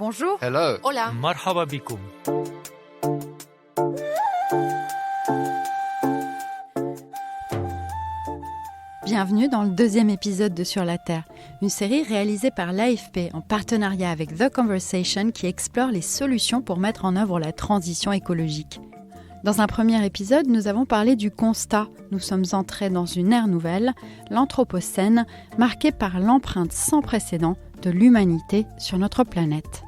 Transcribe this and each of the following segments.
Bonjour. Hello. Hola. مرحبا بكم. Bienvenue dans le deuxième épisode de Sur la Terre, une série réalisée par l'AFP en partenariat avec The Conversation qui explore les solutions pour mettre en œuvre la transition écologique. Dans un premier épisode, nous avons parlé du constat. Nous sommes entrés dans une ère nouvelle, l'Anthropocène, marquée par l'empreinte sans précédent de l'humanité sur notre planète.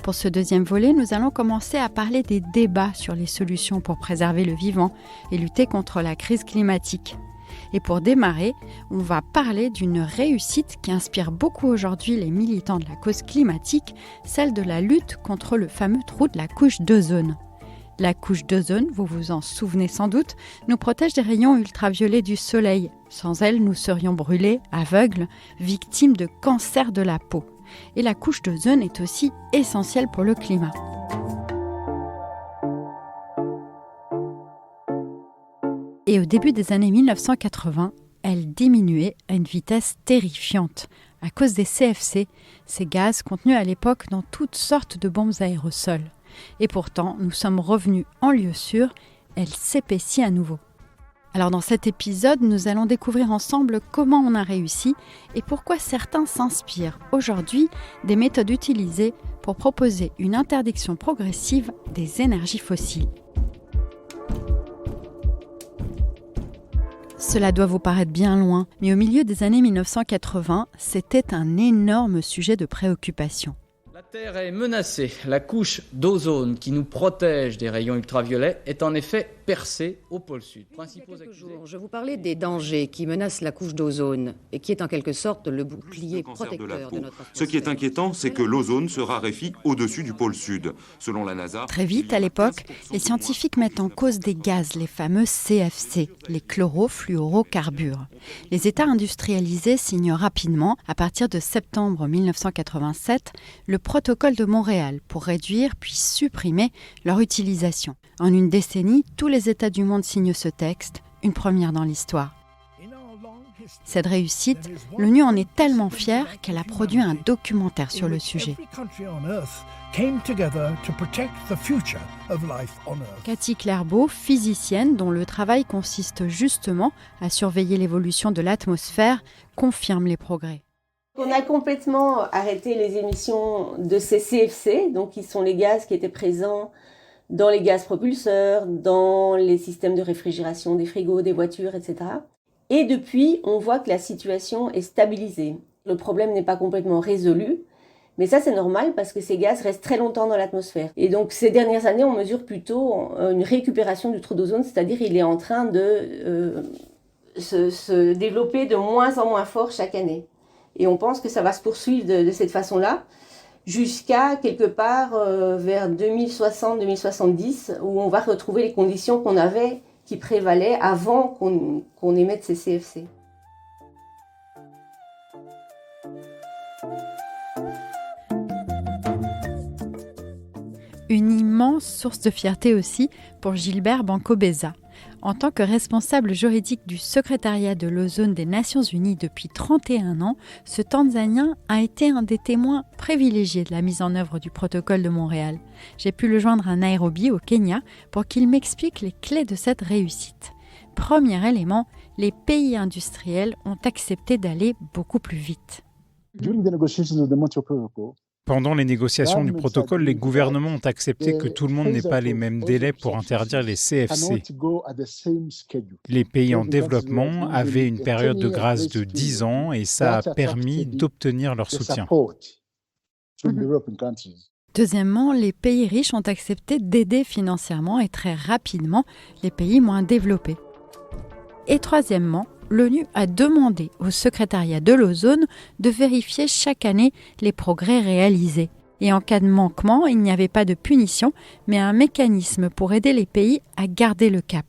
Pour ce deuxième volet, nous allons commencer à parler des débats sur les solutions pour préserver le vivant et lutter contre la crise climatique. Et pour démarrer, on va parler d'une réussite qui inspire beaucoup aujourd'hui les militants de la cause climatique, celle de la lutte contre le fameux trou de la couche d'ozone. La couche d'ozone, vous vous en souvenez sans doute, nous protège des rayons ultraviolets du soleil. Sans elle, nous serions brûlés, aveugles, victimes de cancer de la peau. Et la couche d'ozone est aussi essentielle pour le climat. Et au début des années 1980, elle diminuait à une vitesse terrifiante à cause des CFC, ces gaz contenus à l'époque dans toutes sortes de bombes aérosols. Et pourtant, nous sommes revenus en lieu sûr, elle s'épaissit à nouveau. Alors dans cet épisode, nous allons découvrir ensemble comment on a réussi et pourquoi certains s'inspirent aujourd'hui des méthodes utilisées pour proposer une interdiction progressive des énergies fossiles. Cela doit vous paraître bien loin, mais au milieu des années 1980, c'était un énorme sujet de préoccupation. La Terre est menacée. La couche d'ozone qui nous protège des rayons ultraviolets est en effet percée au pôle sud. Il y a quelques jours, je vous parlais des dangers qui menacent la couche d'ozone et qui est en quelque sorte le bouclier protecteur de notre atmosphère. Ce qui est inquiétant, c'est que l'ozone se raréfie au-dessus du pôle sud. Selon la NASA... Très vite, à l'époque, les scientifiques mettent en cause des gaz, les fameux CFC, les chlorofluorocarbures. Les États industrialisés signent rapidement, à partir de septembre 1987, le protocole de Montréal pour réduire puis supprimer leur utilisation. En une décennie, tous les États du monde signent ce texte, une première dans l'histoire. Cette réussite, l'ONU en est tellement fière qu'elle a produit un documentaire sur le sujet. Cathy Clairbeau, physicienne dont le travail consiste justement à surveiller l'évolution de l'atmosphère, confirme les progrès. On a complètement arrêté les émissions de ces CFC, donc qui sont les gaz qui étaient présents dans les gaz propulseurs, dans les systèmes de réfrigération des frigos, des voitures, etc. Et depuis, on voit que la situation est stabilisée. Le problème n'est pas complètement résolu, mais ça c'est normal parce que ces gaz restent très longtemps dans l'atmosphère. Et donc ces dernières années, on mesure plutôt une récupération du trou d'ozone, c'est-à-dire il est en train de se développer de moins en moins fort chaque année. Et on pense que ça va se poursuivre de cette façon-là jusqu'à quelque part vers 2060-2070 où on va retrouver les conditions qu'on avait, qui prévalaient avant qu'on émette ces CFC. Une immense source de fierté aussi pour Gilbert Bankobeza. En tant que responsable juridique du secrétariat de l'ozone des Nations Unies depuis 31 ans, ce Tanzanien a été un des témoins privilégiés de la mise en œuvre du protocole de Montréal. J'ai pu le joindre à Nairobi, au Kenya, pour qu'il m'explique les clés de cette réussite. Premier élément, les pays industriels ont accepté d'aller beaucoup plus vite. Pendant les négociations du protocole, les gouvernements ont accepté que tout le monde n'ait pas les mêmes délais pour interdire les CFC. Les pays en développement avaient une période de grâce de 10 ans et ça a permis d'obtenir leur soutien. Deuxièmement, les pays riches ont accepté d'aider financièrement et très rapidement les pays moins développés. Et troisièmement, l'ONU a demandé au secrétariat de l'ozone de vérifier chaque année les progrès réalisés. Et en cas de manquement, il n'y avait pas de punition, mais un mécanisme pour aider les pays à garder le cap.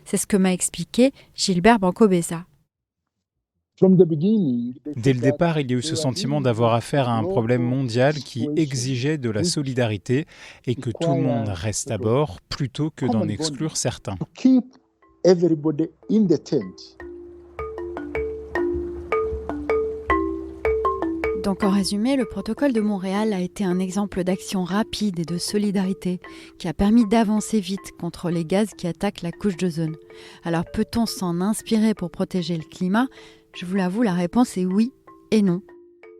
C'est ce que m'a expliqué Gilbert Bankobeza. Dès le départ, il y a eu ce sentiment d'avoir affaire à un problème mondial qui exigeait de la solidarité et que tout le monde reste à bord plutôt que d'en exclure certains. Donc en résumé, le protocole de Montréal a été un exemple d'action rapide et de solidarité qui a permis d'avancer vite contre les gaz qui attaquent la couche d'ozone. Alors peut-on s'en inspirer pour protéger le climat ? Je vous l'avoue, la réponse est oui et non.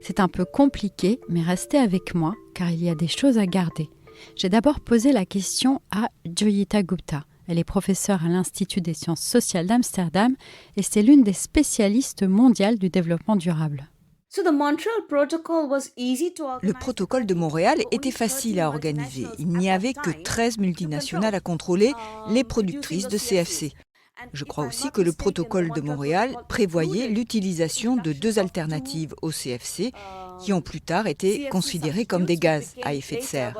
C'est un peu compliqué, mais restez avec moi car il y a des choses à garder. J'ai d'abord posé la question à Joyita Gupta. Elle est professeure à l'Institut des sciences sociales d'Amsterdam et c'est l'une des spécialistes mondiales du développement durable. Le protocole de Montréal était facile à organiser. Il n'y avait que 13 multinationales à contrôler, les productrices de CFC. Je crois aussi que le protocole de Montréal prévoyait l'utilisation de 2 alternatives au CFC qui ont plus tard été considérées comme des gaz à effet de serre.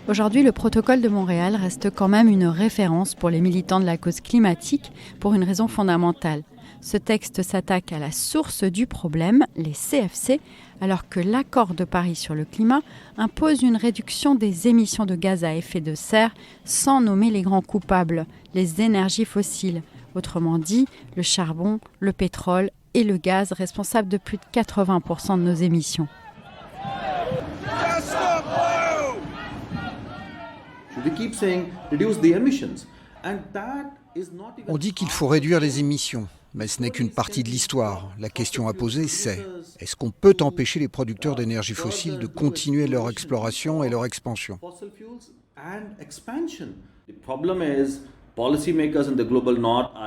Aujourd'hui, le protocole de Montréal reste quand même une référence pour les militants de la cause climatique pour une raison fondamentale. Ce texte s'attaque à la source du problème, les CFC, alors que l'accord de Paris sur le climat impose une réduction des émissions de gaz à effet de serre sans nommer les grands coupables, les énergies fossiles. Autrement dit, le charbon, le pétrole et le gaz responsables de plus de 80% de nos émissions. On dit qu'il faut réduire les émissions, mais ce n'est qu'une partie de l'histoire. La question à poser, c'est est-ce qu'on peut empêcher les producteurs d'énergie fossile de continuer leur exploration et leur expansion ?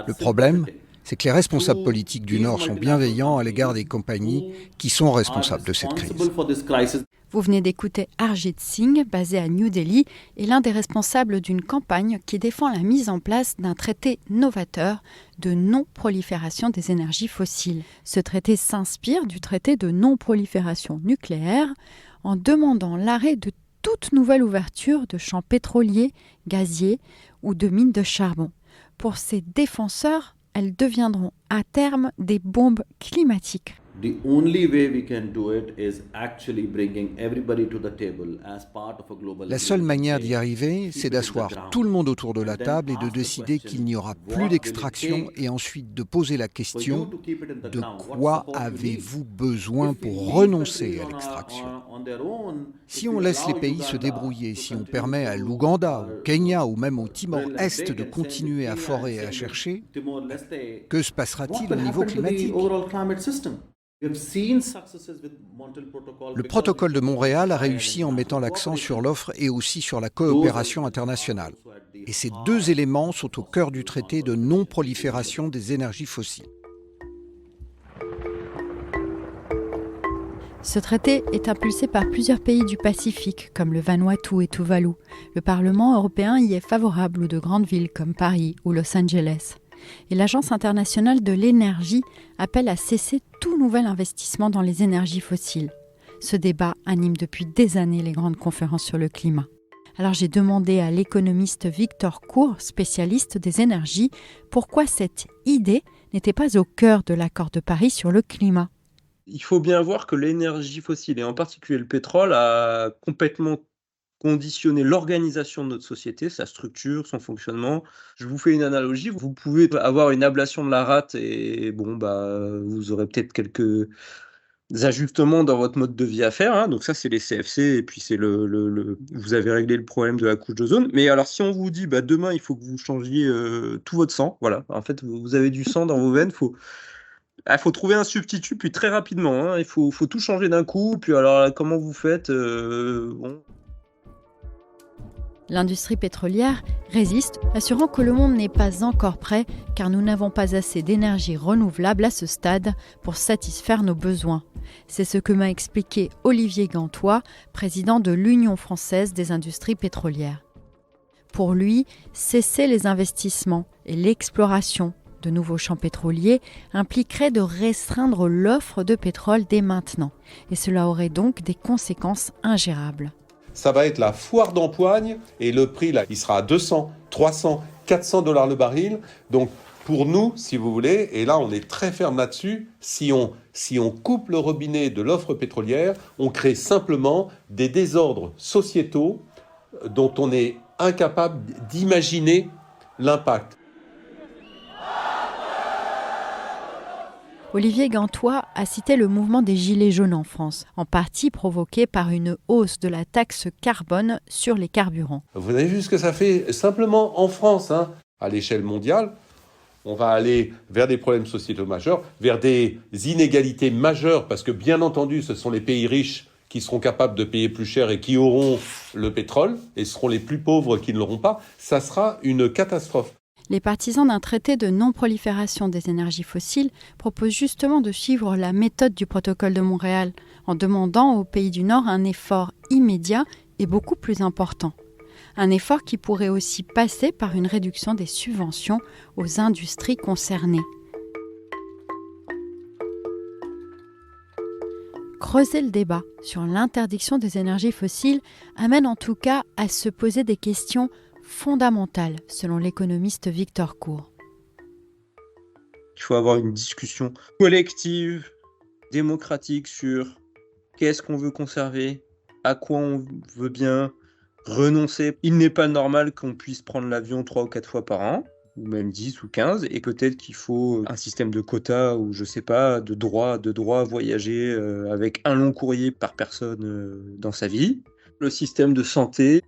Le problème, c'est que les responsables politiques du Nord sont bienveillants à l'égard des compagnies qui sont responsables de cette crise. Vous venez d'écouter Harjit Singh, basé à New Delhi, et l'un des responsables d'une campagne qui défend la mise en place d'un traité novateur de non-prolifération des énergies fossiles. Ce traité s'inspire du traité de non-prolifération nucléaire en demandant l'arrêt de toute nouvelle ouverture de champs pétroliers, gaziers ou de mines de charbon. Pour ses défenseurs, elles deviendront à terme des bombes climatiques. La seule manière d'y arriver, c'est d'asseoir tout le monde autour de la table et de décider qu'il n'y aura plus d'extraction et ensuite de poser la question de quoi avez-vous besoin pour renoncer à l'extraction ? Si on laisse les pays se débrouiller, si on permet à l'Ouganda, au Kenya ou même au Timor-Est de continuer à forer et à chercher, que se passera-t-il au niveau climatique ? Le protocole de Montréal a réussi en mettant l'accent sur l'offre et aussi sur la coopération internationale. Et ces 2 éléments sont au cœur du traité de non-prolifération des énergies fossiles. Ce traité est impulsé par plusieurs pays du Pacifique, comme le Vanuatu et Tuvalu. Le Parlement européen y est favorable, ou de grandes villes comme Paris ou Los Angeles. Et l'Agence internationale de l'énergie appelle à cesser tout nouvel investissement dans les énergies fossiles. Ce débat anime depuis des années les grandes conférences sur le climat. Alors j'ai demandé à l'économiste Victor Cour, spécialiste des énergies, pourquoi cette idée n'était pas au cœur de l'accord de Paris sur le climat. Il faut bien voir que l'énergie fossile, et en particulier le pétrole, a complètement conditionner l'organisation de notre société, sa structure, son fonctionnement. Je vous fais une analogie, vous pouvez avoir une ablation de la rate et vous aurez peut-être quelques ajustements dans votre mode de vie à faire, hein. Donc ça c'est les CFC et puis c'est vous avez réglé le problème de la couche d'ozone. Mais alors si on vous dit demain il faut que vous changiez tout votre sang, voilà, en fait vous avez du sang dans vos veines, faut trouver un substitut puis très rapidement, hein. Il faut tout changer d'un coup, puis alors comment vous faites L'industrie pétrolière résiste, assurant que le monde n'est pas encore prêt car nous n'avons pas assez d'énergie renouvelable à ce stade pour satisfaire nos besoins. C'est ce que m'a expliqué Olivier Gantois, président de l'Union française des industries pétrolières. Pour lui, cesser les investissements et l'exploration de nouveaux champs pétroliers impliquerait de restreindre l'offre de pétrole dès maintenant. Et cela aurait donc des conséquences ingérables. Ça va être la foire d'empoigne et le prix, là, il sera à 200, 300, 400 $ le baril. Donc, pour nous, si vous voulez, et là, on est très ferme là-dessus, si on coupe le robinet de l'offre pétrolière, on crée simplement des désordres sociétaux dont on est incapable d'imaginer l'impact. Olivier Gantois a cité le mouvement des Gilets jaunes en France, en partie provoqué par une hausse de la taxe carbone sur les carburants. Vous avez vu ce que ça fait simplement en France, hein. À l'échelle mondiale, on va aller vers des problèmes sociétaux majeurs, vers des inégalités majeures, parce que bien entendu, ce sont les pays riches qui seront capables de payer plus cher et qui auront le pétrole, et seront les plus pauvres qui ne l'auront pas. Ça sera une catastrophe. Les partisans d'un traité de non-prolifération des énergies fossiles proposent justement de suivre la méthode du protocole de Montréal en demandant aux pays du Nord un effort immédiat et beaucoup plus important. Un effort qui pourrait aussi passer par une réduction des subventions aux industries concernées. Creuser le débat sur l'interdiction des énergies fossiles amène en tout cas à se poser des questions fondamentale, selon l'économiste Victor Court. Il faut avoir une discussion collective, démocratique sur qu'est-ce qu'on veut conserver, à quoi on veut bien renoncer. Il n'est pas normal qu'on puisse prendre l'avion 3 ou 4 fois par an, ou même 10 ou 15, et peut-être qu'il faut un système de quotas ou je sais pas, de droit à voyager avec un long courrier par personne dans sa vie. Le système de santé,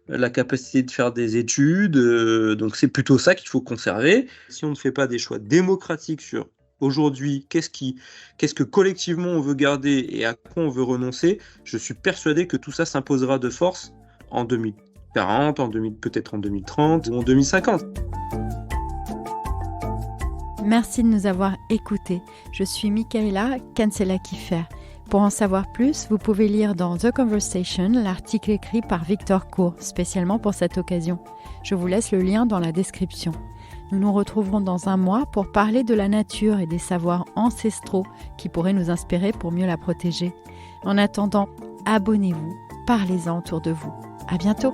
la capacité de faire des études, donc c'est plutôt ça qu'il faut conserver. Si on ne fait pas des choix démocratiques sur aujourd'hui, qu'est-ce que collectivement on veut garder et à quoi on veut renoncer, je suis persuadé que tout ça s'imposera de force en 2040, peut-être en 2030 ou en 2050. Merci de nous avoir écoutés. Je suis Michaela Cancela-Kiffer. Pour en savoir plus, vous pouvez lire dans The Conversation l'article écrit par Victor Court, spécialement pour cette occasion. Je vous laisse le lien dans la description. Nous nous retrouverons dans un mois pour parler de la nature et des savoirs ancestraux qui pourraient nous inspirer pour mieux la protéger. En attendant, abonnez-vous, parlez-en autour de vous. À bientôt!